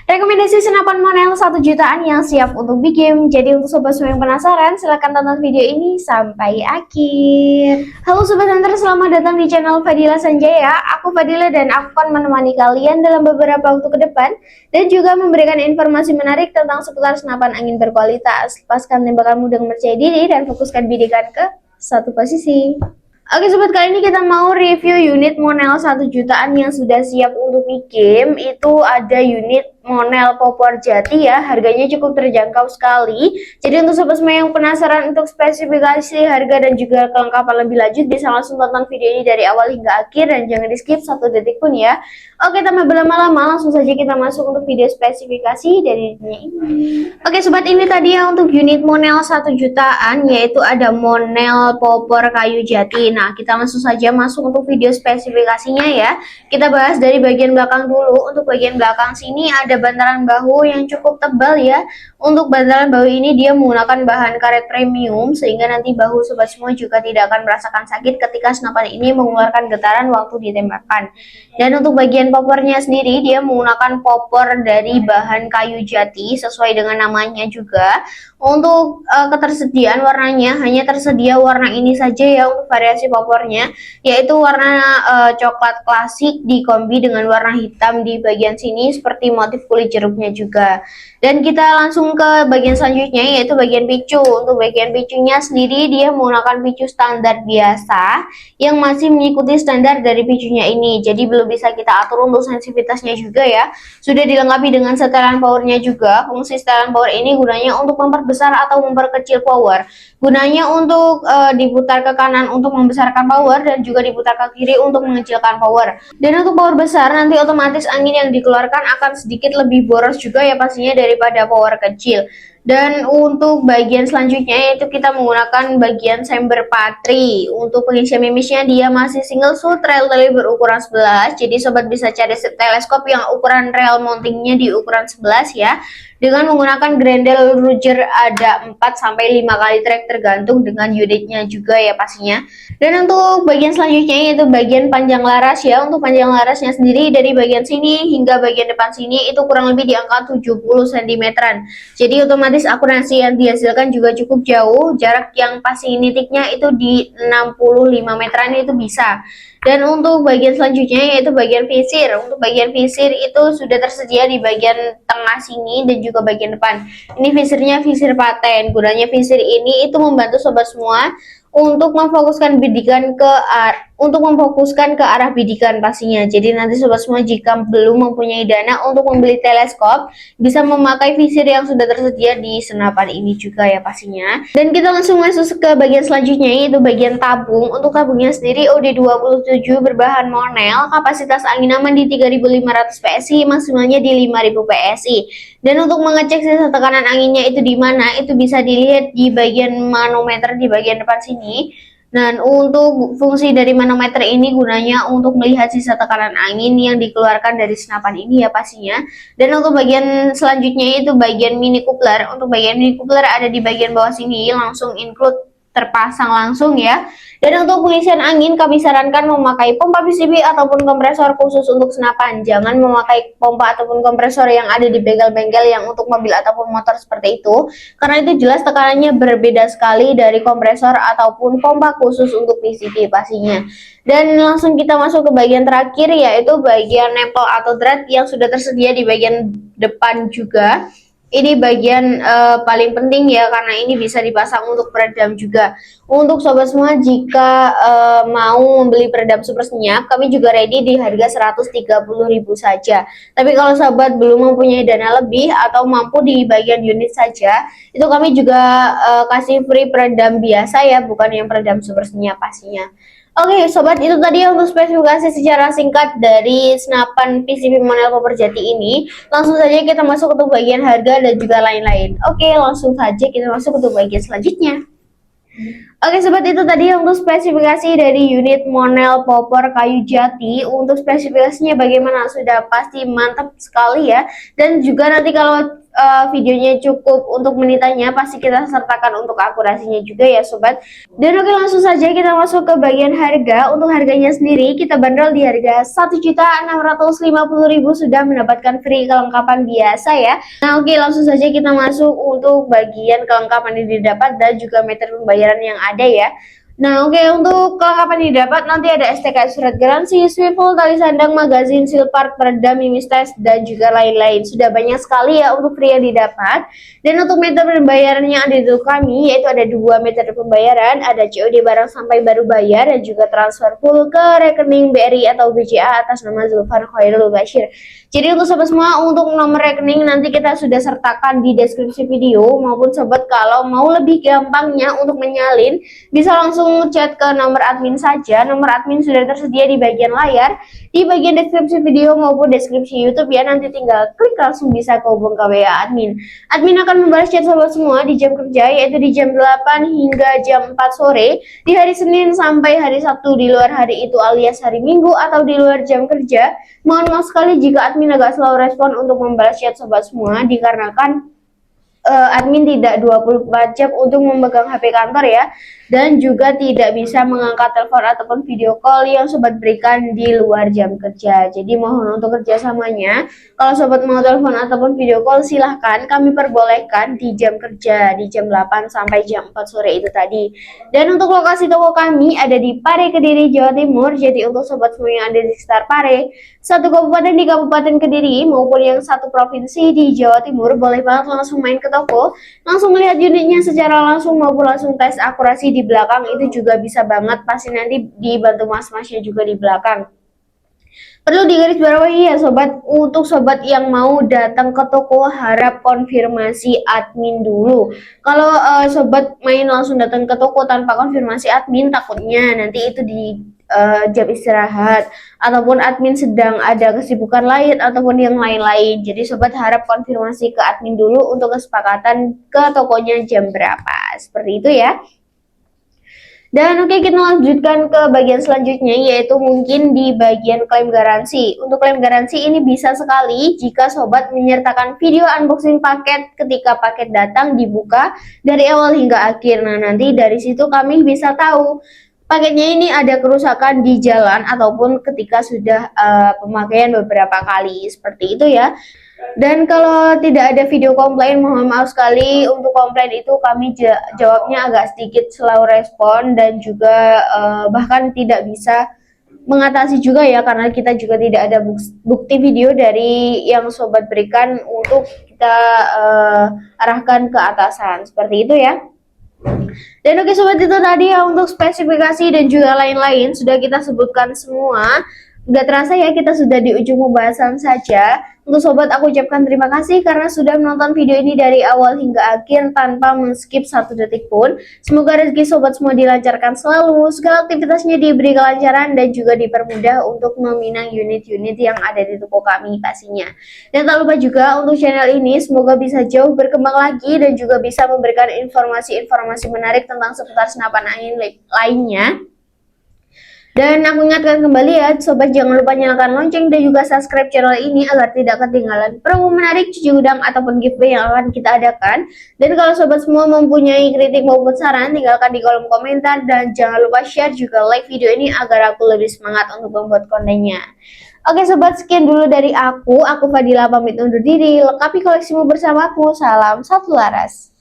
Rekomendasi senapan Monel 1 jutaan yang siap untuk bikin. Jadi untuk sobat semua yang penasaran, silahkan tonton video ini sampai akhir. Halo sobat hunter, selamat datang di channel Fadila Sanjaya. Aku Fadila dan aku akan menemani kalian dalam beberapa waktu ke depan dan juga memberikan informasi menarik tentang seputar senapan angin berkualitas. Lepaskan tembakanmu dengan percaya diri dan fokuskan bidikan ke satu posisi. Oke sobat, kali ini kita mau review unit Monel 1 jutaan yang sudah siap untuk di-game. Itu ada unit Monel Popor Jati ya, harganya cukup terjangkau sekali. Jadi untuk sobat semua yang penasaran untuk spesifikasi, harga dan juga kelengkapan lebih lanjut, bisa langsung tonton video ini dari awal hingga akhir dan jangan di skip satu detik pun ya. Oke, tanpa berlama-lama langsung saja kita masuk untuk video spesifikasi dari ini. Oke sobat, ini tadi ya untuk unit Monel 1 jutaan, yaitu ada Monel Popor kayu jati. Nah, kita langsung saja masuk untuk video spesifikasinya ya. Kita bahas dari bagian belakang dulu. Untuk bagian belakang sini ada bantalan bahu yang cukup tebal ya. Untuk bantalan bahu ini dia menggunakan bahan karet premium sehingga nanti bahu sobat semua juga tidak akan merasakan sakit ketika senapan ini mengeluarkan getaran waktu ditembakkan. Dan untuk bagian popornya sendiri dia menggunakan popor dari bahan kayu jati sesuai dengan namanya juga. Untuk ketersediaan warnanya hanya tersedia warna ini saja ya untuk variasi popornya, yaitu warna coklat klasik dikombi dengan warna hitam di bagian sini seperti motif kulit jeruknya juga. Dan kita langsung ke bagian selanjutnya, yaitu bagian picu. Untuk bagian picunya sendiri dia menggunakan picu standar biasa yang masih mengikuti standar dari picunya ini, jadi belum bisa kita atur untuk sensitivitasnya juga ya. Sudah dilengkapi dengan setelan powernya juga. Fungsi setelan power ini gunanya untuk memperbesar atau memperkecil power, gunanya untuk diputar ke kanan untuk membesarkan power dan juga diputar ke kiri untuk mengecilkan power. Dan untuk power besar nanti otomatis angin yang dikeluarkan akan sedikit lebih boros juga ya pastinya daripada power kecil. Dan untuk bagian selanjutnya yaitu kita menggunakan bagian chamber patri. Untuk pengisian mimisnya dia masih single shoot rail tali berukuran 11. Jadi sobat bisa cari teleskop yang ukuran rail mountingnya di ukuran 11 ya. Dengan menggunakan Grendel Ruger ada 4-5 kali track tergantung dengan unitnya juga ya pastinya. Dan untuk bagian selanjutnya yaitu bagian panjang laras ya. Untuk panjang larasnya sendiri dari bagian sini hingga bagian depan sini itu kurang lebih di angka 70 cm-an. Jadi otomatis akurasi yang dihasilkan juga cukup jauh. Jarak yang pasti nitiknya itu di 65 meteran itu bisa. Dan untuk bagian selanjutnya yaitu bagian visir. Untuk bagian visir itu sudah tersedia di bagian tengah sini dan juga bagian depan. Ini visirnya visir paten. Gunanya visir ini itu membantu sobat semua untuk memfokuskan bidikan ke arah bidikan pastinya. Jadi nanti sobat semua jika belum mempunyai dana untuk membeli teleskop, bisa memakai visir yang sudah tersedia di senapan ini juga ya pastinya. Dan kita langsung masuk ke bagian selanjutnya yaitu bagian tabung. Untuk tabungnya sendiri OD27 berbahan Monel, kapasitas angin aman di 3500 PSI, maksimalnya di 5000 PSI. Dan untuk mengecek sisa tekanan anginnya itu di mana, itu bisa dilihat di bagian manometer di bagian depan sini. Dan untuk fungsi dari manometer ini gunanya untuk melihat sisa tekanan angin yang dikeluarkan dari senapan ini ya pastinya. Dan untuk bagian selanjutnya itu bagian mini coupler. Untuk bagian mini coupler ada di bagian bawah sini, langsung include terpasang langsung ya. Dan untuk pengisian angin kami sarankan memakai pompa PCB ataupun kompresor khusus untuk senapan. Jangan memakai pompa ataupun kompresor yang ada di bengkel-bengkel yang untuk mobil ataupun motor seperti itu, karena itu jelas tekanannya berbeda sekali dari kompresor ataupun pompa khusus untuk PCB pastinya. Dan langsung kita masuk ke bagian terakhir yaitu bagian nempel atau thread yang sudah tersedia di bagian depan juga. Ini bagian paling penting ya, karena ini bisa dipasang untuk peredam juga. Untuk sobat semua jika mau membeli peredam super senyap, kami juga ready di harga 130.000 saja. Tapi kalau sahabat belum mempunyai dana lebih atau mampu di bagian unit saja, itu kami juga kasih free peredam biasa ya, bukan yang peredam super senyap pastinya. Oke sobat, itu tadi untuk spesifikasi secara singkat dari senapan PCB Monel Popor Jati ini. Langsung saja kita masuk untuk bagian harga dan juga lain-lain. Oke, langsung saja kita masuk untuk bagian selanjutnya. Oke sobat, itu tadi untuk spesifikasi dari unit Monel popor kayu jati. Untuk spesifikasinya bagaimana, sudah pasti mantap sekali ya. Dan juga nanti kalau videonya cukup untuk menitannya, pasti kita sertakan untuk akurasinya juga ya sobat. Dan oke, langsung saja kita masuk ke bagian harga. Untuk harganya sendiri kita bandrol di harga 1.650.000, sudah mendapatkan free kelengkapan biasa ya. Nah oke, langsung saja kita masuk untuk bagian kelengkapan yang didapat dan juga metode pembayaran yang ada ya. Nah oke, untuk kelengkapan yang didapat nanti ada STK surat garansi, swivel, tali sandang, magazin, seal part, peredam, mimis tes, dan juga lain-lain. Sudah banyak sekali ya untuk free yang didapat. Dan untuk metode pembayaran yang ada di toko kami, yaitu ada dua metode pembayaran, ada COD barang sampai baru bayar dan juga transfer full ke rekening BRI atau BCA atas nama Zulfan Khairul Bashir. Jadi untuk sobat semua, untuk nomor rekening nanti kita sudah sertakan di deskripsi video, maupun sobat kalau mau lebih gampangnya untuk menyalin, bisa langsung chat ke nomor admin saja. Nomor admin sudah tersedia di bagian layar, di bagian deskripsi video maupun deskripsi YouTube ya. Nanti tinggal klik langsung bisa kehubung ke WA admin. Admin akan membalas chat sobat semua di jam kerja, yaitu di jam 8 hingga jam 4 sore, di hari Senin sampai hari Sabtu di luar hari itu alias hari Minggu atau di luar jam kerja. Mohon maaf sekali jika admin agak slow respon untuk membalas chat sobat semua, dikarenakan admin tidak 24 jam untuk memegang HP kantor ya, dan juga tidak bisa mengangkat telepon ataupun video call yang sobat berikan di luar jam kerja. Jadi mohon untuk kerjasamanya, kalau sobat mau telepon ataupun video call silahkan, kami perbolehkan di jam kerja, di jam 8 sampai jam 4 sore itu tadi. Dan untuk lokasi toko kami ada di Pare, Kediri, Jawa Timur. Jadi untuk sobat semua yang ada di sekitar Pare, satu kabupaten di Kabupaten Kediri maupun yang satu provinsi di Jawa Timur, boleh banget langsung main ke toko, langsung melihat unitnya secara langsung maupun langsung tes akurasi di belakang, itu juga bisa banget, pasti nanti dibantu mas-masnya juga di belakang. Perlu digarisbawahi ya sobat, untuk sobat yang mau datang ke toko harap konfirmasi admin dulu. Kalau sobat main langsung datang ke toko tanpa konfirmasi admin, takutnya nanti itu di jam istirahat ataupun admin sedang ada kesibukan lain ataupun yang lain-lain. Jadi sobat harap konfirmasi ke admin dulu untuk kesepakatan ke tokonya jam berapa, seperti itu ya. Dan oke, kita lanjutkan ke bagian selanjutnya, yaitu mungkin di bagian klaim garansi. Untuk klaim garansi ini bisa sekali jika sobat menyertakan video unboxing paket ketika paket datang dibuka dari awal hingga akhir. Nah nanti dari situ kami bisa tahu paketnya ini ada kerusakan di jalan ataupun ketika sudah pemakaian beberapa kali, seperti itu ya. Dan kalau tidak ada video komplain, mohon maaf sekali, untuk komplain itu kami jawabnya agak sedikit slow respon dan juga bahkan tidak bisa mengatasi juga ya, karena kita juga tidak ada bukti video dari yang sobat berikan untuk kita arahkan ke atasan, seperti itu ya. Dan oke sobat, itu tadi ya untuk spesifikasi dan juga lain-lain sudah kita sebutkan semua. Gak terasa ya kita sudah di ujung pembahasan saja. Untuk sobat aku ucapkan terima kasih karena sudah menonton video ini dari awal hingga akhir tanpa men-skip satu detik pun. Semoga rezeki sobat semua dilancarkan selalu, segala aktivitasnya diberi kelancaran dan juga dipermudah untuk meminang unit-unit yang ada di toko kami pastinya. Dan tak lupa juga untuk channel ini semoga bisa jauh berkembang lagi dan juga bisa memberikan informasi-informasi menarik tentang seputar senapan angin lainnya. Dan aku ingatkan kembali ya sobat, jangan lupa nyalakan lonceng dan juga subscribe channel ini agar tidak ketinggalan promo menarik, cuci gudang ataupun giveaway yang akan kita adakan. Dan kalau sobat semua mempunyai kritik maupun saran, tinggalkan di kolom komentar dan jangan lupa share juga like video ini agar aku lebih semangat untuk membuat kontennya. Oke sobat, sekian dulu dari aku Fadila pamit undur diri. Lengkapi koleksimu bersamaku. Salam satu laras.